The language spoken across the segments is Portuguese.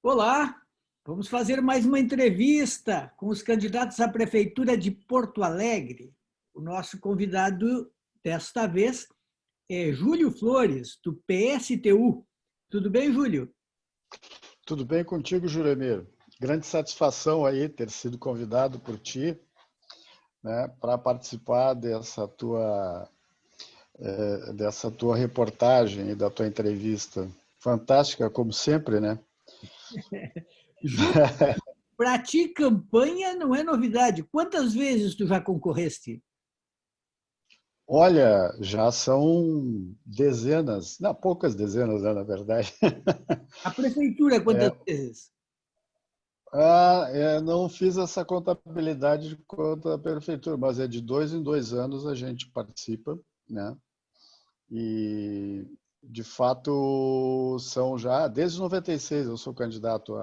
Olá, vamos fazer mais uma entrevista com os candidatos à Prefeitura de Porto Alegre. O nosso convidado desta vez é Júlio Flores, do PSTU. Tudo bem, Júlio? Tudo bem contigo, Juremir? Grande satisfação aí ter sido convidado por ti, né, para participar dessa tua reportagem e da tua entrevista. Fantástica, como sempre, né? Júlio, para ti, campanha não é novidade. Quantas vezes tu já concorreste? Olha, já são dezenas, não, poucas dezenas, né, na verdade. A Prefeitura, quantas É, vezes? não fiz essa contabilidade de quanto à prefeitura, mas é de 2 em 2 anos a gente participa, né? E, de fato, são já, desde 96 eu sou candidato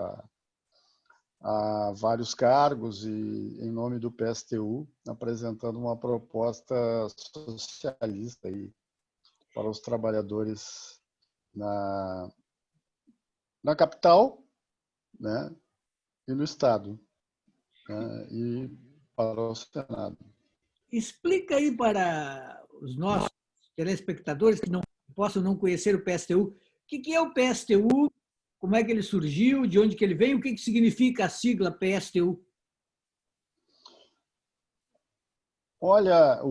a vários cargos e em nome do PSTU, apresentando uma proposta socialista aí para os trabalhadores na, na capital, né, e no Estado, né, e para o Senado. Explica aí para os nossos telespectadores que não possam não conhecer o PSTU. O que é o PSTU? Como é que ele surgiu? De onde que ele vem? O que significa a sigla PSTU? Olha,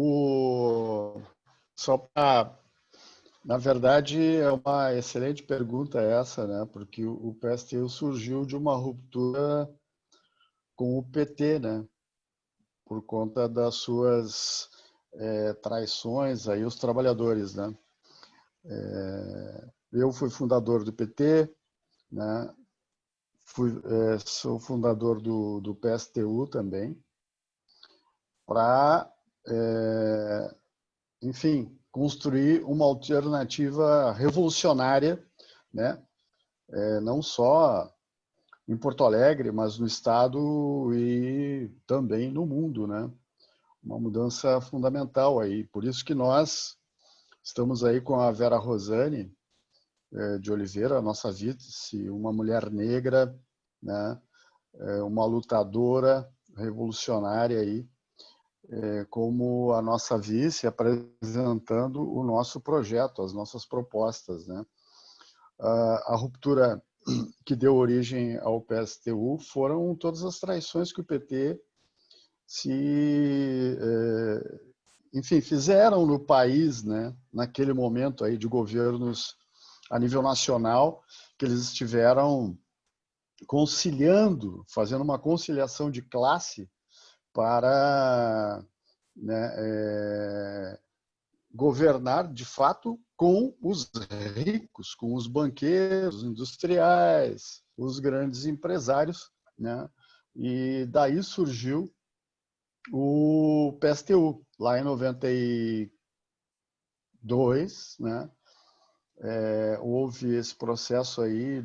só para na verdade, é uma excelente pergunta essa, né? Porque o PSTU surgiu de uma ruptura com o PT, né? Por conta das suas traições aí os trabalhadores, né? Eu fui fundador do PT, né? Sou fundador do PSTU também, para, enfim, construir uma alternativa revolucionária, né? Não só em Porto Alegre, mas no estado e também no mundo, né? Uma mudança fundamental aí. Por isso que nós estamos aí com a Vera Rosane de Oliveira, a nossa vice, uma mulher negra, né? Uma lutadora revolucionária aí, como a nossa vice, apresentando o nosso projeto, as nossas propostas, né? A ruptura que deu origem ao PSTU foram todas as traições que o PT enfim, fizeram no país, né, naquele momento aí de governos a nível nacional, que eles estiveram conciliando, fazendo uma conciliação de classe para, né, governar de fato com os ricos, com os banqueiros, os industriais, os grandes empresários, né? E daí surgiu o PSTU, lá em 92, né? Houve esse processo aí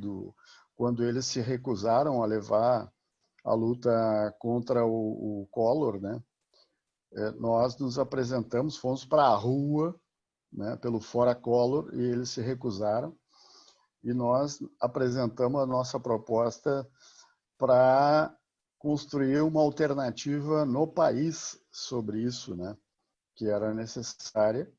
quando eles se recusaram a levar a luta contra o Collor, né? Nós nos apresentamos, fomos para a rua, né, pelo Fora Collor, e eles se recusaram. E nós apresentamos a nossa proposta para construir uma alternativa no país sobre isso, né, que era necessária,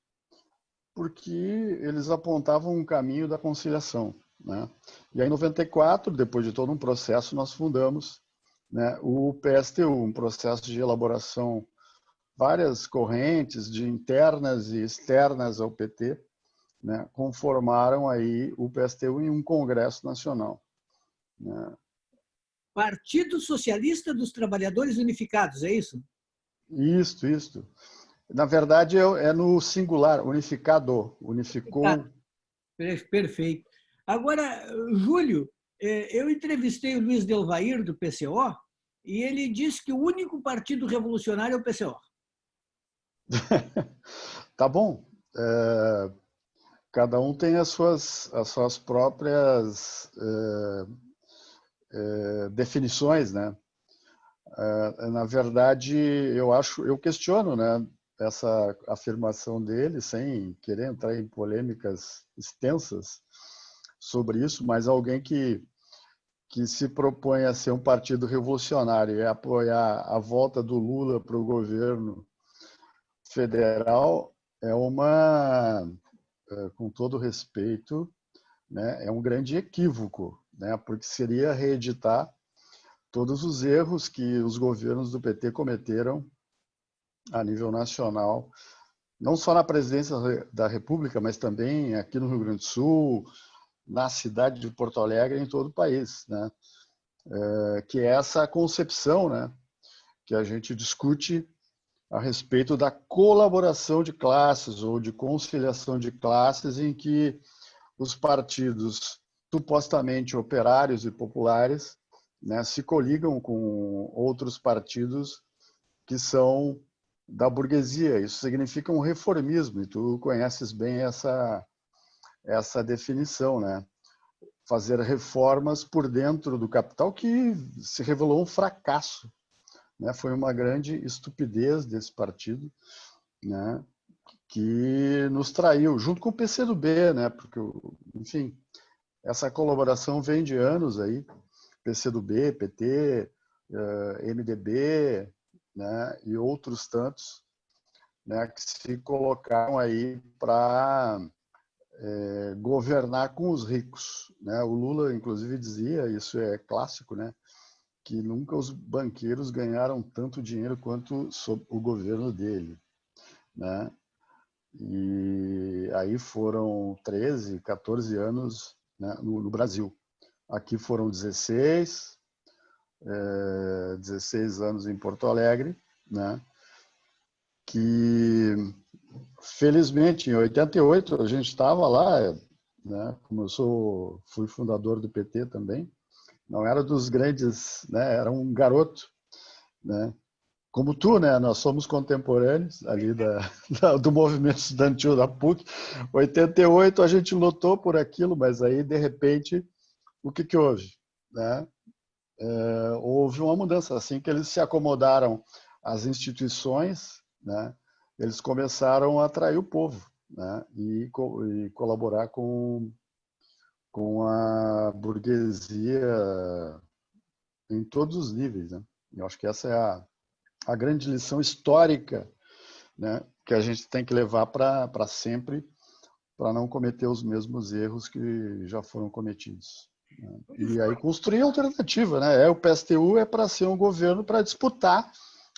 porque eles apontavam um caminho da conciliação, né? E aí, em 94, depois de todo um processo, nós fundamos, né, o PSTU, um processo de elaboração, várias correntes de internas e externas ao PT, né, conformaram aí o PSTU em um congresso nacional, né? Partido Socialista dos Trabalhadores Unificados, é isso? Isto. Na verdade, é no singular, unificado, unificou. Perfeito. Agora, Júlio, eu entrevistei o Luiz Delvair, do PCO, e ele disse que o único partido revolucionário é o PCO. Tá bom. Cada um tem as suas próprias definições, né? Na verdade, eu questiono, né, essa afirmação dele, sem querer entrar em polêmicas extensas sobre isso, mas alguém que que se propõe a ser um partido revolucionário e apoiar a volta do Lula para o governo federal é com todo respeito, né, é um grande equívoco, né, porque seria reeditar todos os erros que os governos do PT cometeram a nível nacional, não só na presidência da República, mas também aqui no Rio Grande do Sul, na cidade de Porto Alegre, em todo o país, né? Que é essa concepção, né, que a gente discute a respeito da colaboração de classes ou de conciliação de classes, em que os partidos supostamente operários e populares, né, se coligam com outros partidos que são da burguesia. Isso significa um reformismo, e tu conheces bem essa definição, né? Fazer reformas por dentro do capital, que se revelou um fracasso, né? Foi uma grande estupidez desse partido, né, que nos traiu, junto com o PCdoB, né, porque, enfim, essa colaboração vem de anos aí, PCdoB, PT, MDB, né, e outros tantos, né, que se colocaram aí para governar com os ricos, né? O Lula, inclusive, dizia, isso é clássico, né, que nunca os banqueiros ganharam tanto dinheiro quanto sob o governo dele, né? E aí foram 13, 14 anos, né, no Brasil. Aqui foram 16 anos em Porto Alegre, né? Que, felizmente, em 88, a gente estava lá, né? Como eu fui fundador do PT também, não era dos grandes, né? Era um garoto, né? Como tu, né? Nós somos contemporâneos ali do movimento estudantil da PUC. 88 a gente lutou por aquilo, mas aí, de repente, o que houve, né? Houve uma mudança. Assim que eles se acomodaram às instituições, né, eles começaram a atrair o povo, né, e colaborar com a burguesia em todos os níveis, né? Eu acho que essa é a grande lição histórica, né, que a gente tem que levar para sempre, para não cometer os mesmos erros que já foram cometidos. E aí construir alternativa, né? O PSTU é para ser um governo para disputar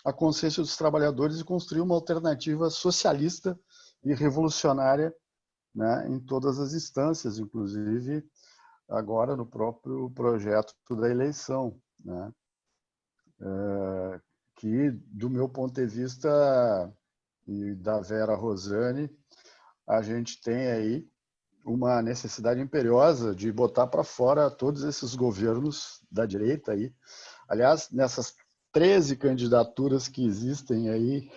a consciência dos trabalhadores e construir uma alternativa socialista e revolucionária, né, em todas as instâncias, inclusive agora no próprio projeto da eleição, né? Que, do meu ponto de vista e da Vera Rosane, a gente tem aí uma necessidade imperiosa de botar para fora todos esses governos da direita aí. Aliás, nessas 13 candidaturas que existem aí,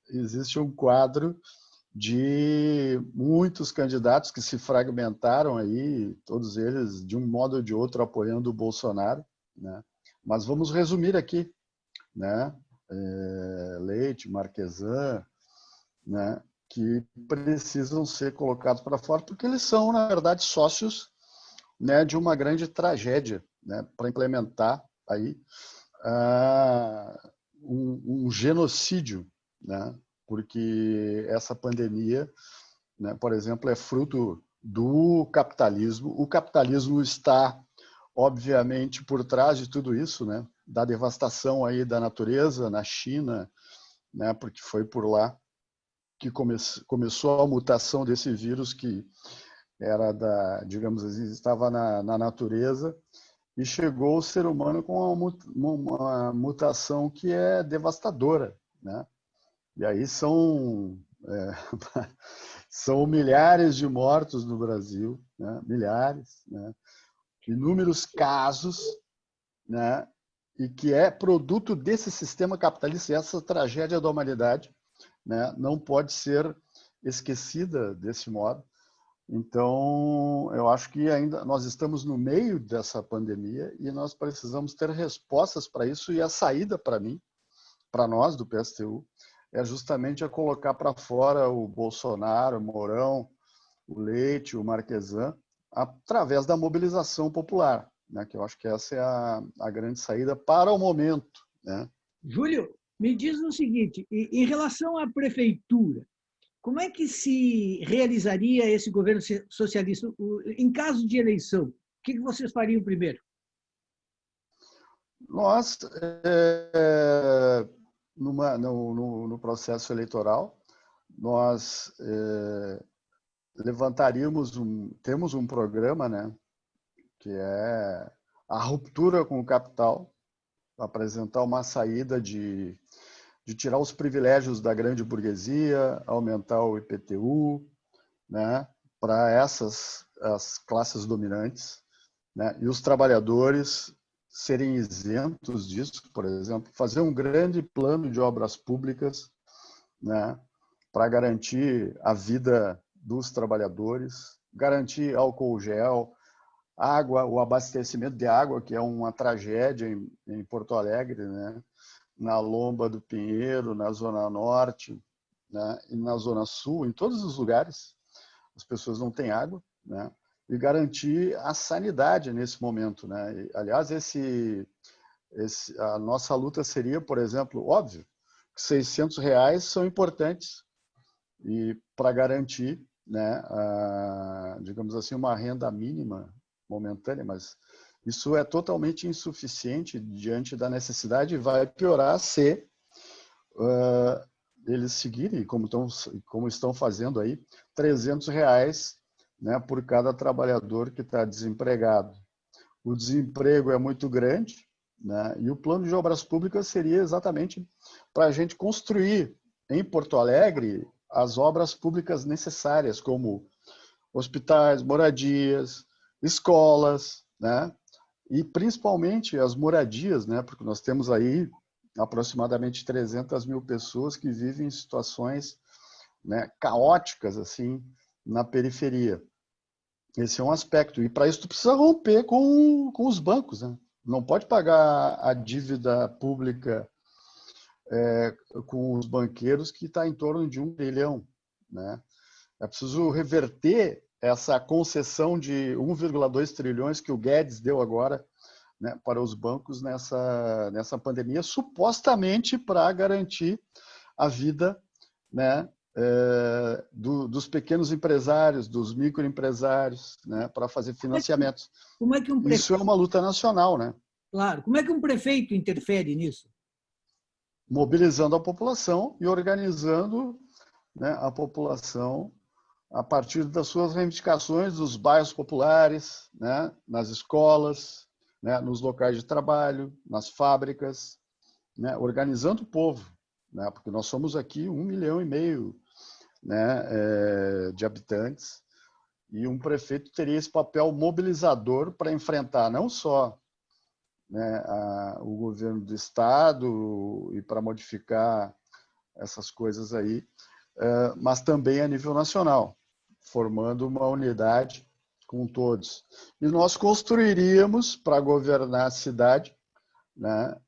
existe um quadro de muitos candidatos que se fragmentaram aí, todos eles de um modo ou de outro apoiando o Bolsonaro, né? Mas vamos resumir aqui, né? Leite, Marquesan, né, que precisam ser colocados para fora, porque eles são, na verdade, sócios, né, de uma grande tragédia, né, para implementar aí um genocídio, né, porque essa pandemia, né, por exemplo, é fruto do capitalismo. O capitalismo está, obviamente, por trás de tudo isso, né, da devastação aí da natureza na China, né, porque foi por lá que começou a mutação desse vírus que era digamos assim, estava na natureza e chegou ao ser humano com uma mutação que é devastadora, né? E aí são milhares de mortos no Brasil, né? Milhares, né? Inúmeros casos, né? E que é produto desse sistema capitalista, essa tragédia da humanidade, né, não pode ser esquecida desse modo. Então, eu acho que ainda nós estamos no meio dessa pandemia e nós precisamos ter respostas para isso, e a saída para mim, para nós do PSTU, é justamente a colocar para fora o Bolsonaro, o Mourão, o Leite, o Marquesan, através da mobilização popular, né? Que eu acho que essa é a grande saída para o momento, né? Júlio, me diz o seguinte, em relação à prefeitura, como é que se realizaria esse governo socialista? Em caso de eleição, o que vocês fariam primeiro? Nós, no processo eleitoral, nós temos um programa, né, que é a ruptura com o capital, apresentar uma saída de tirar os privilégios da grande burguesia, aumentar o IPTU, né, para as classes dominantes, né, e os trabalhadores serem isentos disso, por exemplo, fazer um grande plano de obras públicas, né, para garantir a vida dos trabalhadores, garantir álcool gel, água, o abastecimento de água, que é uma tragédia em Porto Alegre, né, na Lomba do Pinheiro, na Zona Norte, né, e na Zona Sul, em todos os lugares, as pessoas não têm água, né, e garantir a sanidade nesse momento, né? Aliás, a nossa luta seria, por exemplo, óbvio, que R$ 600 são importantes e para garantir, né, digamos assim, uma renda mínima momentânea, mas isso é totalmente insuficiente diante da necessidade e vai piorar se eles seguirem, como estão fazendo aí, R$ 300, né, por cada trabalhador que está desempregado. O desemprego é muito grande, né, e o plano de obras públicas seria exatamente para a gente construir em Porto Alegre as obras públicas necessárias, como hospitais, moradias, escolas, né, e principalmente as moradias, né, porque nós temos aí aproximadamente 300 mil pessoas que vivem em situações, né, caóticas assim na periferia. Esse é um aspecto. E para isso tu precisa romper com os bancos, né? Não pode pagar a dívida pública com os banqueiros, que está em torno de 1 trilhão, né? É preciso reverter essa concessão de 1,2 trilhões que o Guedes deu agora, né, para os bancos nessa pandemia, supostamente para garantir a vida, né, dos pequenos empresários, dos microempresários, né, para fazer financiamentos. Como é que um prefeito, Isso é uma luta nacional, né? claro, como é que um prefeito interfere nisso? Mobilizando a população e organizando, né, a população a partir das suas reivindicações dos bairros populares, né, nas escolas, né, nos locais de trabalho, nas fábricas, né, organizando o povo, né, porque nós somos aqui 1,5 milhão, né, de habitantes, e um prefeito teria esse papel mobilizador para enfrentar não só, né, o governo do estado e para modificar essas coisas aí, mas também a nível nacional, formando uma unidade com todos. E nós construiríamos, para governar a cidade, né,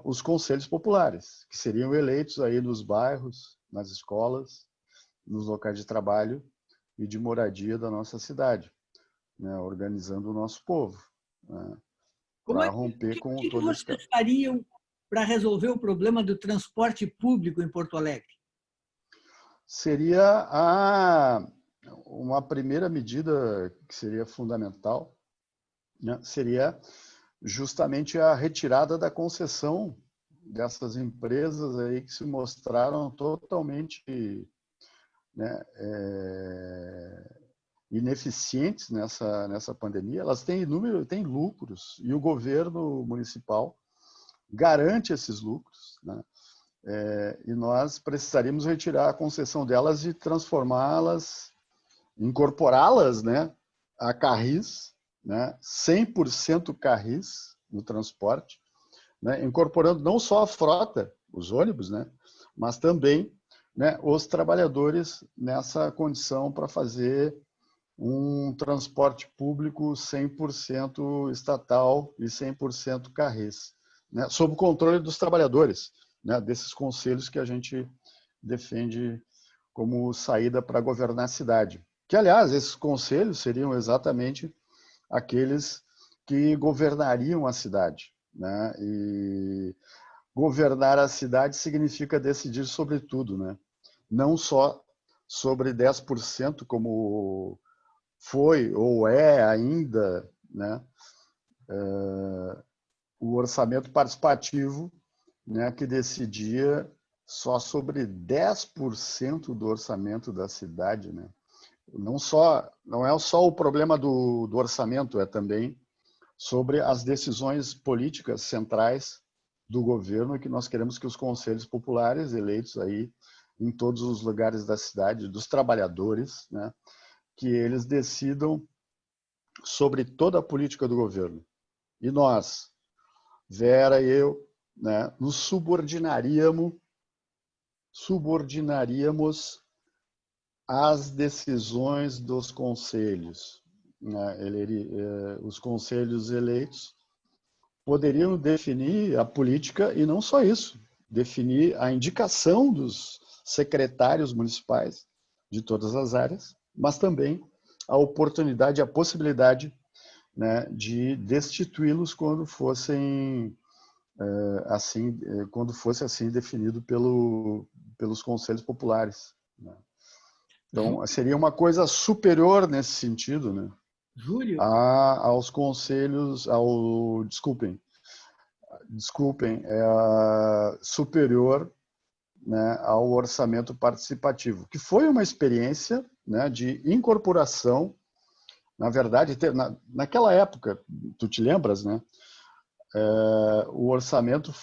os conselhos populares, que seriam eleitos aí nos bairros, nas escolas, nos locais de trabalho e de moradia da nossa cidade, né, organizando o nosso povo, né, para romper com Que todo esse... vocês fariam para resolver o problema do transporte público em Porto Alegre? Seria uma primeira medida que seria fundamental, né, seria justamente a retirada da concessão dessas empresas aí que se mostraram totalmente, né, ineficientes nessa pandemia. Elas têm lucros e o governo municipal garante esses lucros, né? E nós precisaríamos retirar a concessão delas e transformá-las, incorporá-las, né, a carris, né, 100% carris no transporte, né, incorporando não só a frota, os ônibus, né, mas também, né, os trabalhadores nessa condição para fazer um transporte público 100% estatal e 100% carris, né, sob o controle dos trabalhadores, né, desses conselhos que a gente defende como saída para governar a cidade. Que, aliás, esses conselhos seriam exatamente aqueles que governariam a cidade, né? E governar a cidade significa decidir sobre tudo, né? Não só sobre 10%, como foi ou é ainda, né? O orçamento participativo, né? Que decidia só sobre 10% do orçamento da cidade, né? Não é só o problema do orçamento, é também sobre as decisões políticas centrais do governo, que nós queremos que os conselhos populares eleitos aí em todos os lugares da cidade, dos trabalhadores, né, que eles decidam sobre toda a política do governo. E nós, Vera e eu, né, nos subordinaríamos às decisões dos conselhos, né? Os conselhos eleitos poderiam definir a política e não só isso, definir a indicação dos secretários municipais de todas as áreas, mas também a oportunidade, a possibilidade, né, de destituí-los quando fossem quando fosse assim definido pelos conselhos populares, né? Então seria uma coisa superior nesse sentido, né, Júlio, aos conselhos, desculpem, é superior, né, ao orçamento participativo, que foi uma experiência, né, de incorporação. Na verdade, naquela época, tu te lembras, né? O orçamento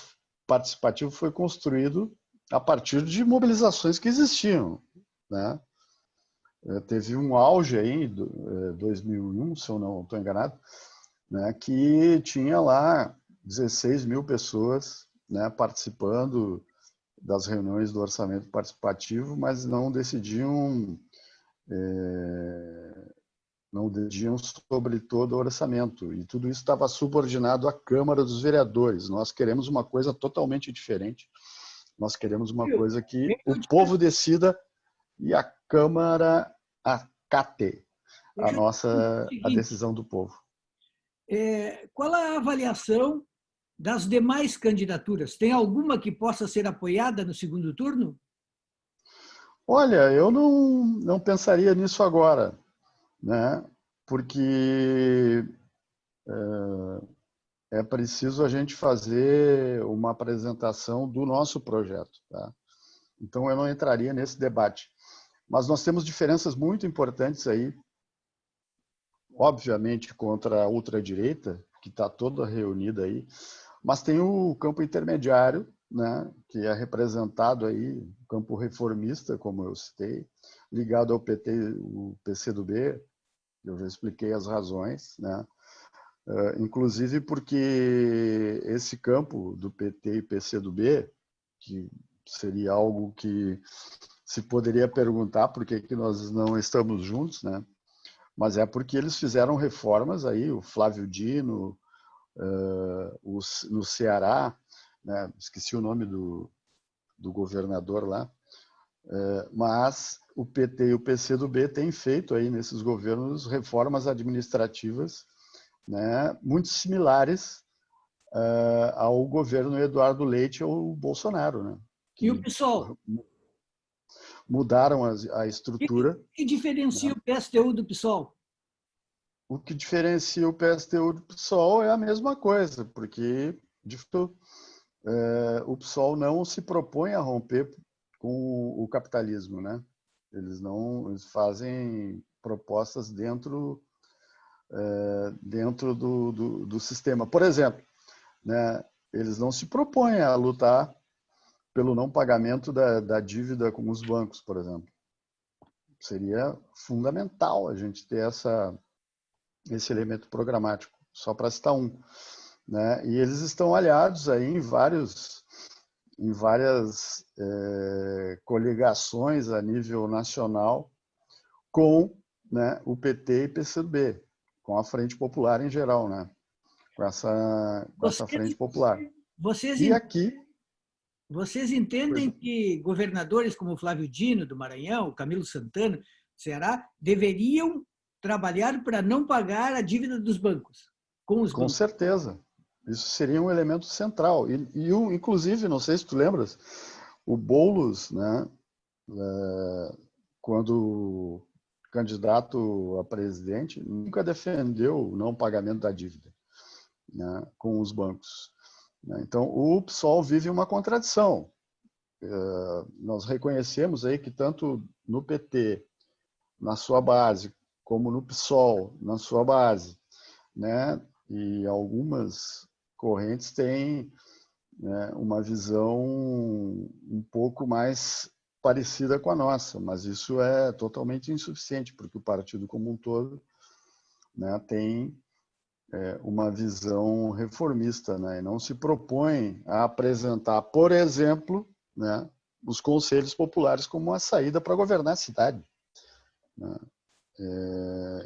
participativo foi construído a partir de mobilizações que existiam, né? Teve um auge aí em 2001, se eu não estou enganado, né, que tinha lá 16 mil pessoas, né, participando das reuniões do orçamento participativo, mas não decidiam sobre todo o orçamento. E tudo isso estava subordinado à Câmara dos Vereadores. Nós queremos uma coisa totalmente diferente. Nós queremos uma coisa que o povo decida e a Câmara acate a decisão do povo. Qual a avaliação das demais candidaturas? Tem alguma que possa ser apoiada no segundo turno? Olha, eu não pensaria nisso agora, né? Porque é preciso a gente fazer uma apresentação do nosso projeto, tá? Então eu não entraria nesse debate. Mas nós temos diferenças muito importantes aí, obviamente contra a ultradireita, que está toda reunida aí, mas tem o campo intermediário, né, que é representado aí, o campo reformista, como eu citei, ligado ao PT, o PCdoB, eu já expliquei as razões, né? Inclusive porque esse campo do PT e PCdoB, que seria algo que se poderia perguntar por que nós não estamos juntos, né? Mas é porque eles fizeram reformas aí, o Flávio Dino, no Ceará, né? Esqueci o nome do governador lá, mas o PT e o PCdoB têm feito aí nesses governos reformas administrativas, né, muito similares ao governo Eduardo Leite ou Bolsonaro, né, E o que PSOL? mudaram a O estrutura. que diferencia, né, o PSTU do PSOL? O que diferencia o PSTU do PSOL é a mesma coisa, porque de fato, o PSOL não se propõe a romper com o capitalismo, né? Eles fazem propostas dentro do sistema. Por exemplo, né, eles não se propõem a lutar pelo não pagamento da dívida com os bancos, por exemplo. Seria fundamental a gente ter esse elemento programático, só para citar um, né? E eles estão aliados aí em várias coligações a nível nacional com, né, o PT e PCdoB, com a Frente Popular em geral, né? Com essa Frente Popular. E aqui... Vocês entendem que governadores como Flávio Dino, do Maranhão, Camilo Santana, será? Deveriam trabalhar para não pagar a dívida dos bancos, com os Com bancos. certeza. Isso seria um elemento central. Inclusive, não sei se tu lembras, o Boulos, né, quando candidato a presidente, nunca defendeu o não pagamento da dívida, né, com os bancos. Então, o PSOL vive uma contradição. Nós reconhecemos aí que tanto no PT, na sua base, como no PSOL, na sua base, né, e algumas correntes têm, né, uma visão um pouco mais parecida com a nossa, mas isso é totalmente insuficiente, porque o partido como um todo, né, tem uma visão reformista, né, e não se propõe a apresentar, por exemplo, né, os conselhos populares como uma saída para governar a cidade, né.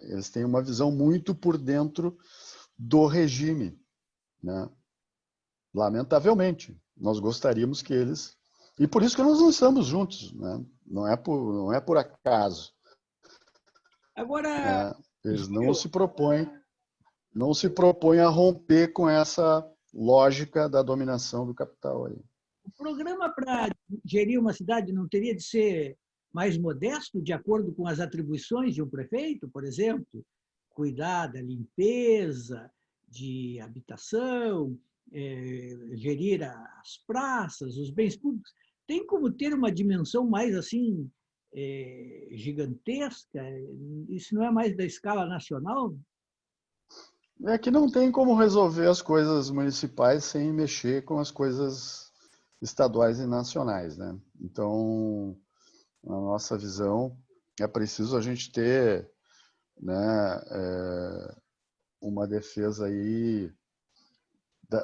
Eles têm uma visão muito por dentro do regime, né. Lamentavelmente, nós gostaríamos que eles... E por isso que nós não estamos juntos, né? Não é por acaso. Agora, Né? Eles Júlio, não se propõem a romper com essa lógica da dominação do capital aí. o programa para gerir uma cidade não teria de ser mais modesto, de acordo com as atribuições de um prefeito, por exemplo? Cuidar da limpeza, de habitação, gerir as praças, os bens públicos. Tem como ter uma dimensão mais assim gigantesca? Isso não é mais da escala nacional? É que não tem como resolver as coisas municipais sem mexer com as coisas estaduais e nacionais, né? Então, na nossa visão, é preciso a gente ter, né, uma defesa aí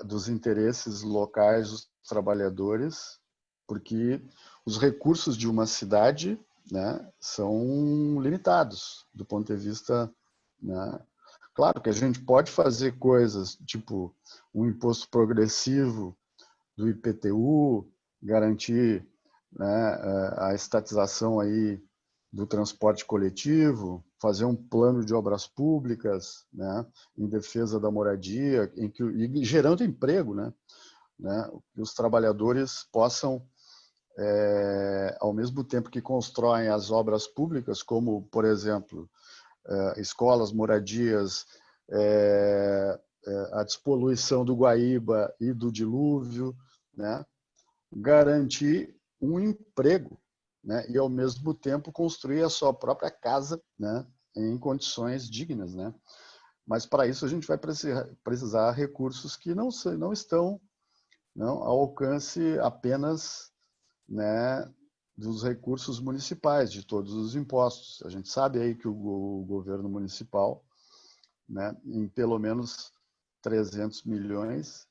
dos interesses locais dos trabalhadores, porque os recursos de uma cidade, né, são limitados do ponto de vista, né. Claro que a gente pode fazer coisas tipo um imposto progressivo do IPTU, garantir, né, a estatização aí do transporte coletivo, fazer um plano de obras públicas, né, em defesa da moradia, e gerando emprego, né, que os trabalhadores possam, ao mesmo tempo que constroem as obras públicas, como, por exemplo, escolas, moradias, a despoluição do Guaíba e do dilúvio, né, garantir um emprego, né, e ao mesmo tempo construir a sua própria casa, né, em condições dignas, né. Mas para isso a gente vai precisar recursos que não estão, não, ao alcance apenas, né, dos recursos municipais, de todos os impostos. A gente sabe aí que o governo municipal, né, em pelo menos 300 milhões,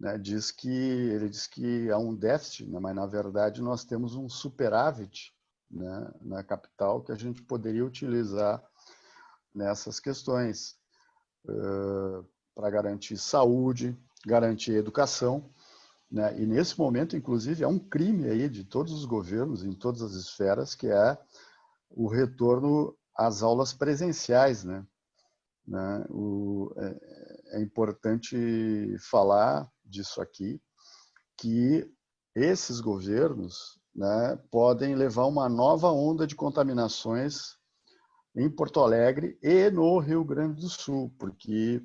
né, ele diz que há um déficit, né, mas na verdade nós temos um superávit, né, na capital que a gente poderia utilizar nessas questões, para garantir saúde, garantir educação, né? E nesse momento, inclusive, é um crime aí de todos os governos, em todas as esferas, que é o retorno às aulas presenciais, né? É importante falar disso aqui, que esses governos, né, podem levar uma nova onda de contaminações em Porto Alegre e no Rio Grande do Sul, porque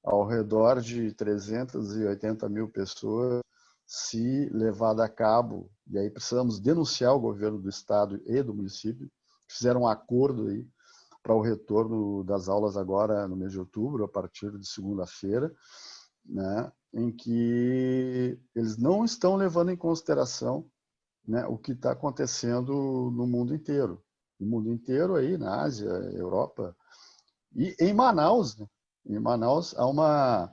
ao redor de 380 mil pessoas, se levado a cabo, e aí precisamos denunciar o governo do estado e do município, fizeram um acordo aí para o retorno das aulas agora no mês de outubro, a partir de segunda-feira, né, em que eles não estão levando em consideração, né, o que está acontecendo no mundo inteiro. No mundo inteiro aí, na Ásia, Europa, e em Manaus, né? Em Manaus há uma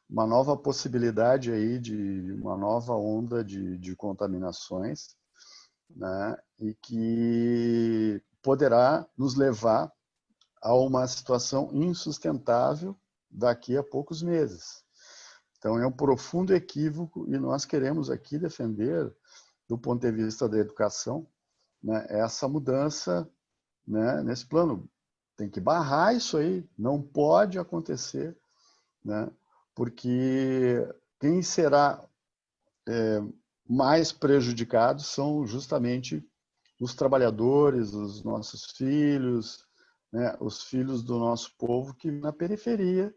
nova possibilidade aí de uma nova onda de contaminações, né, e que poderá nos levar a uma situação insustentável daqui a poucos meses. Então, é um profundo equívoco e nós queremos aqui defender, do ponto de vista da educação, né, essa mudança né, nesse plano. Tem que barrar isso aí, não pode acontecer, né, porque quem será mais prejudicado são justamente os trabalhadores, os nossos filhos, né, os filhos do nosso povo que na periferia,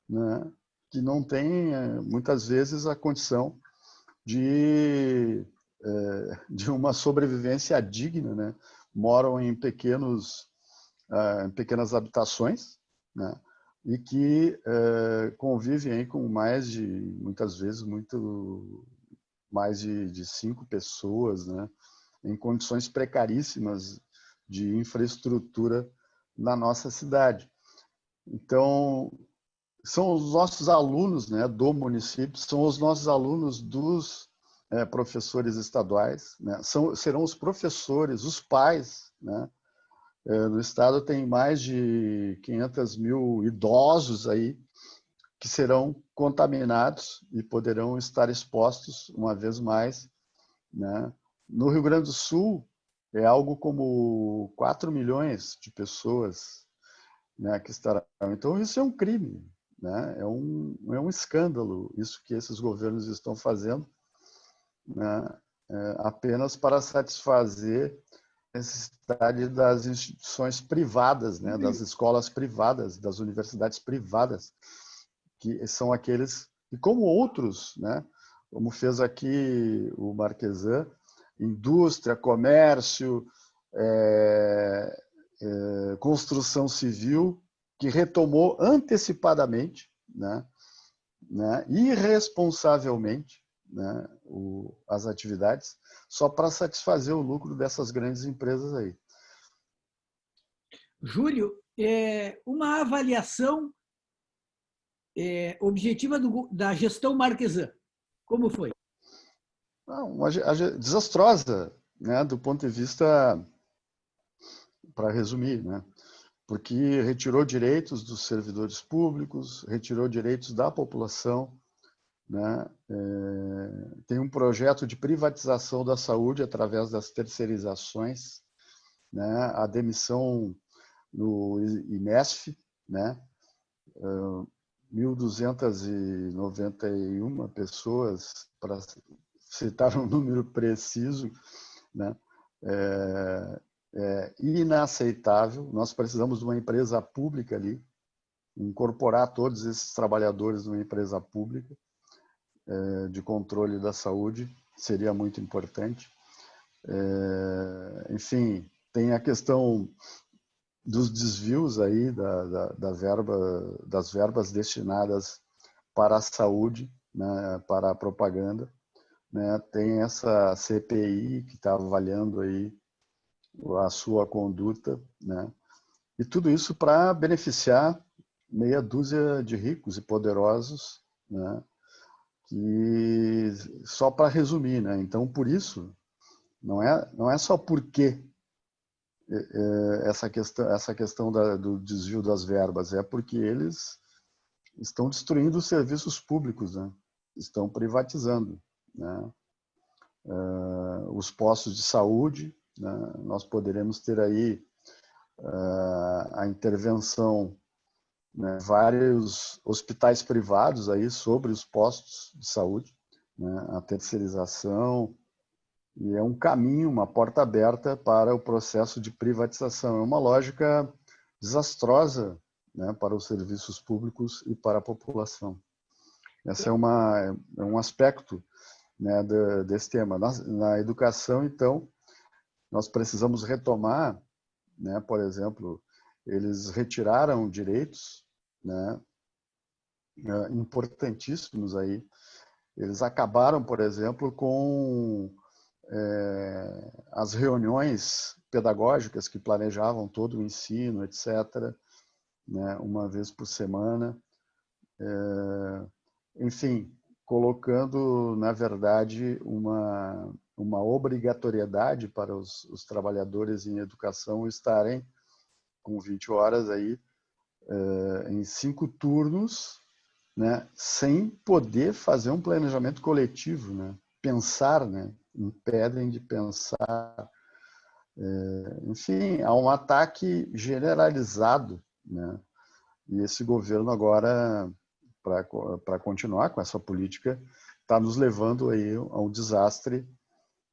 né, que não tem muitas vezes a condição de uma sobrevivência digna, né? Moram em pequenas habitações, né? E que convivem aí com muitas vezes, mais de 5 pessoas, né? Em condições precaríssimas de infraestrutura na nossa cidade. Então, são os nossos alunos, né, do município, são os nossos alunos dos professores estaduais, né, serão os professores, os pais, né. No estado tem mais de 500 mil idosos aí que serão contaminados e poderão estar expostos uma vez mais, né. No Rio Grande do Sul, é algo como 4 milhões de pessoas, né, que estarão. Então, isso é um crime, né? É um escândalo isso que esses governos estão fazendo, né? Apenas para satisfazer a necessidade das instituições privadas, né? Das escolas privadas, das universidades privadas, que são aqueles, e como outros, né? Como fez aqui o Marquesan, indústria, comércio, construção civil, que retomou antecipadamente, né, irresponsavelmente, né, as atividades, só para satisfazer o lucro dessas grandes empresas aí. Júlio, uma avaliação objetiva da gestão Marquesan, como foi? Desastrosa, né, do ponto de vista, para resumir, né, porque retirou direitos dos servidores públicos, retirou direitos da população, né? Tem um projeto de privatização da saúde através das terceirizações, né? A demissão no IMESF, né? 1.291 pessoas, para citar um número preciso, né? Inaceitável. Nós precisamos de uma empresa pública ali, incorporar todos esses trabalhadores numa empresa pública de controle da saúde, seria muito importante. Enfim, tem a questão dos desvios aí das verbas destinadas para a saúde, né, para a propaganda, né? Tem essa CPI que está avaliando aí a sua conduta, né? E tudo isso para beneficiar meia dúzia de ricos e poderosos, né? Que só para resumir, né? Então, por isso, não é só porque essa questão do desvio das verbas, é porque eles estão destruindo os serviços públicos, né? Estão privatizando, né? Os postos de saúde, né? Nós poderemos ter aí a intervenção, né, vários hospitais privados aí sobre os postos de saúde, né, a terceirização, e é um caminho, uma porta aberta para o processo de privatização. É uma lógica desastrosa, né, para os serviços públicos e para a população. Esse é um aspecto, né, desse tema. Na educação, então, nós precisamos retomar, né, por exemplo, eles retiraram direitos, né, importantíssimos aí. Eles acabaram, por exemplo, com as reuniões pedagógicas que planejavam todo o ensino, etc., né, uma vez por semana. Enfim, colocando, na verdade, uma obrigatoriedade para os trabalhadores em educação estarem com 20 horas aí, em 5 turnos, né, sem poder fazer um planejamento coletivo, né, pensar, né, impedem de pensar Enfim, há um ataque generalizado, né? E esse governo agora, para continuar com essa política, está nos levando aí a um desastre,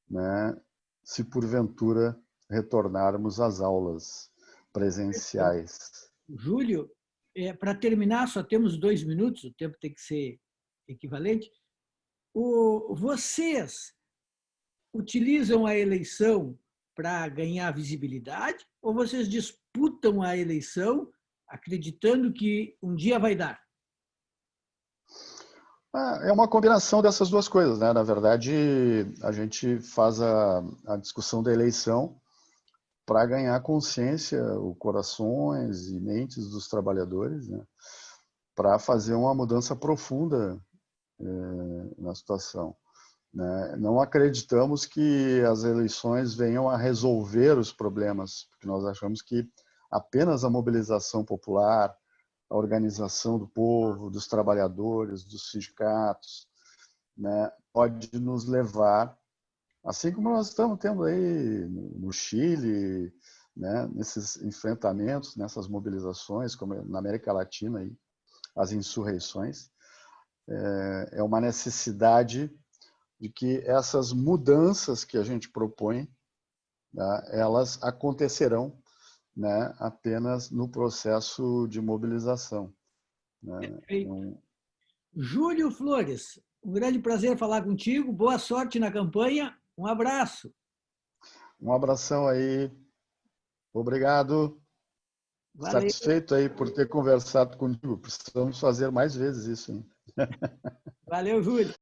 né? Se porventura retornarmos às aulas presenciais. Júlio, para terminar, só temos 2 minutos, o tempo tem que ser equivalente. Vocês utilizam a eleição para ganhar visibilidade ou vocês disputam a eleição acreditando que um dia vai dar? É uma combinação dessas duas coisas, né? Na verdade, a gente faz a discussão da eleição para ganhar consciência, o corações e mentes dos trabalhadores, né? Para fazer uma mudança profunda na situação, né? Não acreditamos que as eleições venham a resolver os problemas, porque nós achamos que apenas a mobilização popular, a organização do povo, dos trabalhadores, dos sindicatos, né, pode nos levar, assim como nós estamos tendo aí no Chile, né, nesses enfrentamentos, nessas mobilizações, como na América Latina, aí, as insurreições, é uma necessidade de que essas mudanças que a gente propõe, né, elas acontecerão, né, apenas no processo de mobilização, né? Perfeito. Júlio Flores, um grande prazer falar contigo. Boa sorte na campanha. Um abraço. Um abração aí, obrigado, Valeu, satisfeito aí por ter conversado comigo. Precisamos fazer mais vezes isso, hein? valeu, Júlio.